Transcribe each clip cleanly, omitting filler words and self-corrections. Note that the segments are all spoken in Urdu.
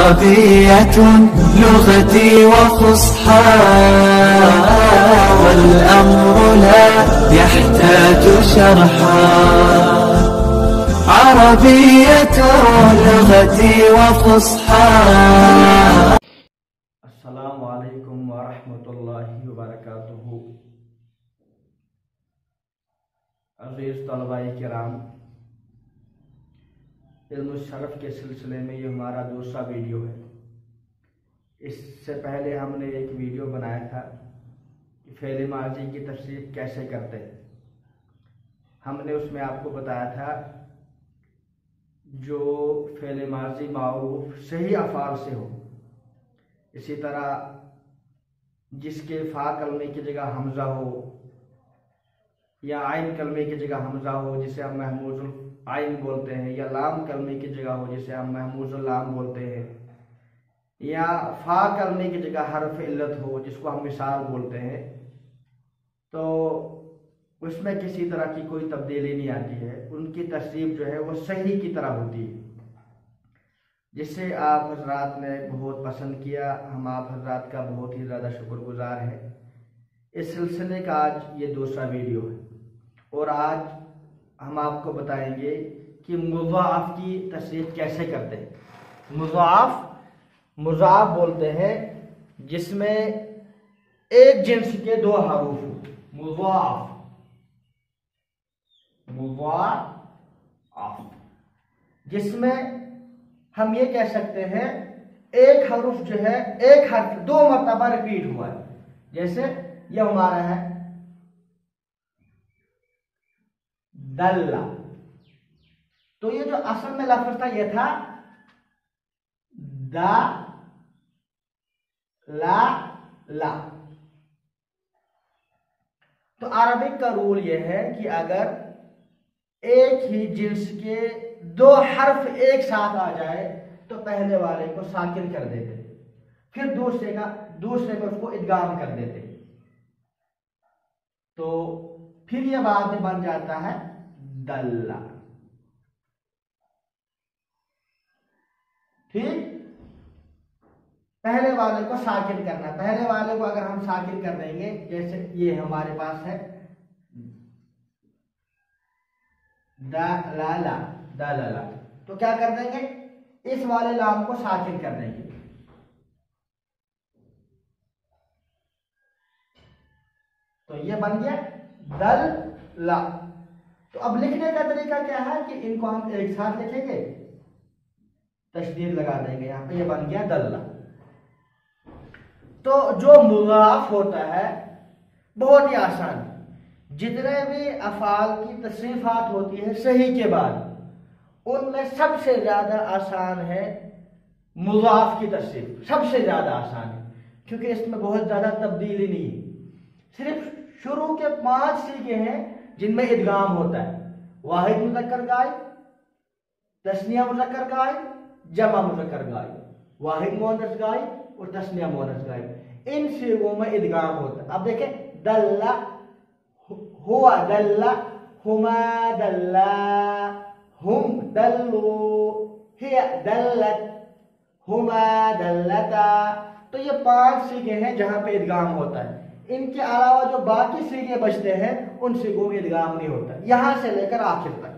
عربية لغتي وفصحى والأمر لا يحتاج شرحا عربية لغتي وفصحى. السلام علیکم ورحمۃ اللہ وبرکاتہ. عزیز طلباء کرام، علم الشرف کے سلسلے میں یہ ہمارا دوسرا ویڈیو ہے. اس سے پہلے ہم نے ایک ویڈیو بنایا تھا کہ فعل ماضی کی تفسیر کیسے کرتے ہیں. ہم نے اس میں آپ کو بتایا تھا جو فعل ماضی معروف صحیح افعال سے ہو، اسی طرح جس کے فا کلمے کی جگہ حمزہ ہو یا عین کلمے کی جگہ حمزہ ہو جسے ہم محموز العین بولتے ہیں، یا لام کلمے کی جگہ ہو جسے ہم محموز اللام بولتے ہیں، یا فا کلمے کی جگہ حرف علت ہو جس کو ہم مثال بولتے ہیں، تو اس میں کسی طرح کی کوئی تبدیلی نہیں آتی ہے. ان کی تصریف جو ہے وہ صحیح کی طرح ہوتی ہے، جس سے آپ حضرات نے بہت پسند کیا. ہم آپ حضرات کا بہت ہی زیادہ شکر گزار ہیں. اس سلسلے کا آج یہ دوسرا ویڈیو ہے اور آج ہم آپ کو بتائیں گے کہ مضاعف کی تصریف کیسے کرتے ہیں. مضاعف بولتے ہیں جس میں ایک جنس کے دو حروف ہو. مضاعف جس میں ہم یہ کہہ سکتے ہیں ایک حرف جو ہے ایک حرف دو مرتبہ ریپیٹ ہوا ہے. جیسے یہ ہمارا ہے دلہ، تو یہ جو اصل میں لفظ تھا یہ تھا دا لا. تو عربک کا رول یہ ہے کہ اگر ایک ہی جنس کے دو حرف ایک ساتھ آ جائے تو پہلے والے کو ساکن کر دیتے، پھر دوسرے کو اس کو ادغام کر دیتے، تو پھر یہ بعد میں بن جاتا ہے دلہ. ٹھیک، پہلے والے کو ساکن کرنا. پہلے والے کو اگر ہم ساکن کر دیں گے، جیسے یہ ہمارے پاس ہے دللا، تو کیا کر دیں گے، اس والے لام کو ساکن کر دیں گے. تو یہ بن گیا دللا. تو اب لکھنے کا طریقہ کیا ہے کہ ان کو ہم ایک ساتھ لکھیں گے، تشدید لگا دیں گے یہاں پہ، یہ بن گیا دللا. تو جو مضاعف ہوتا ہے بہت ہی آسان، جتنے بھی افعال کی تصریفات ہوتی ہے صحیح کے بعد ان میں سب سے زیادہ آسان ہے مضاعف کی تصریف. سب سے زیادہ آسان ہے کیونکہ اس میں بہت زیادہ تبدیلی نہیں ہے. صرف شروع کے 5 سیغے ہیں جن میں ادغام ہوتا ہے: واحد مذکر غائب، تثنیہ مذکر غائب، جمع مذکر غائب، واحد مؤنث غائب اور تثنیہ مؤنث غائب. ان سیغوں میں ادغام ہوتا ہے. اب دیکھیں دلہ، ہوا دلہ، ہما دلہ، ہم دلو، ہی دلت، ہما دلتا. تو یہ 5 سیغے ہیں جہاں پہ ادغام ہوتا ہے. ان کے علاوہ جو باقی سیغے بچتے ہیں ان سیغوں میں ادغام نہیں ہوتا. یہاں سے لے کر آخر تک،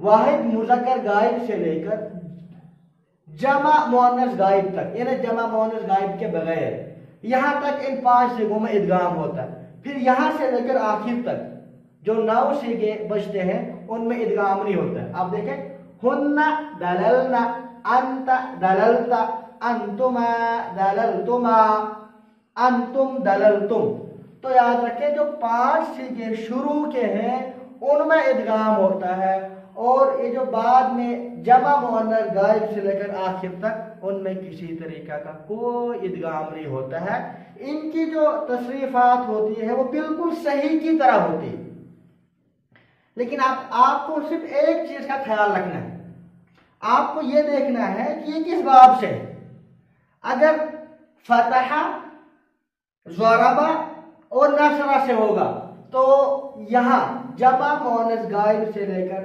واحد مذکر غائب سے لے کر جمع مؤنث غائب تک، یعنی جمع مؤنث غائب کے بغیر، یہاں تک ان 5 سیغوں میں ادغام ہوتا ہے. پھر یہاں سے لے کر آخر تک جو 9 سیغے بچتے ہیں ان میں ادغام نہیں ہوتا ہے. آپ دیکھیں ہن دللنا، انت دللتا، انتما دللتما، انتم دللتم. تو یاد رکھیں جو 5 سیغے شروع کے ہیں ان میں ادغام ہوتا ہے، اور یہ جو بعد میں جمع مؤنث غائب سے لے کر آخر تک ان میں کسی طریقہ کا کوئی ادغام نہیں ہوتا ہے. ان کی جو تصریفات ہوتی ہے وہ بالکل صحیح کی طرح ہوتی ہے. لیکن آپ کو صرف ایک چیز کا خیال رکھنا ہے، آپ کو یہ دیکھنا ہے کہ یہ کس باب سے ہے. اگر فتح، ضربہ اور نصرہ سے ہوگا تو یہاں جمع مؤنث غائب سے لے کر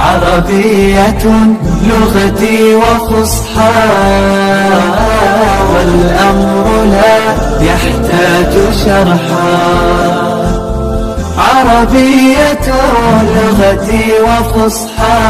عربية لغتي وفصحى والأمر لا يحتاج شرحا. عربية لغتي وفصحى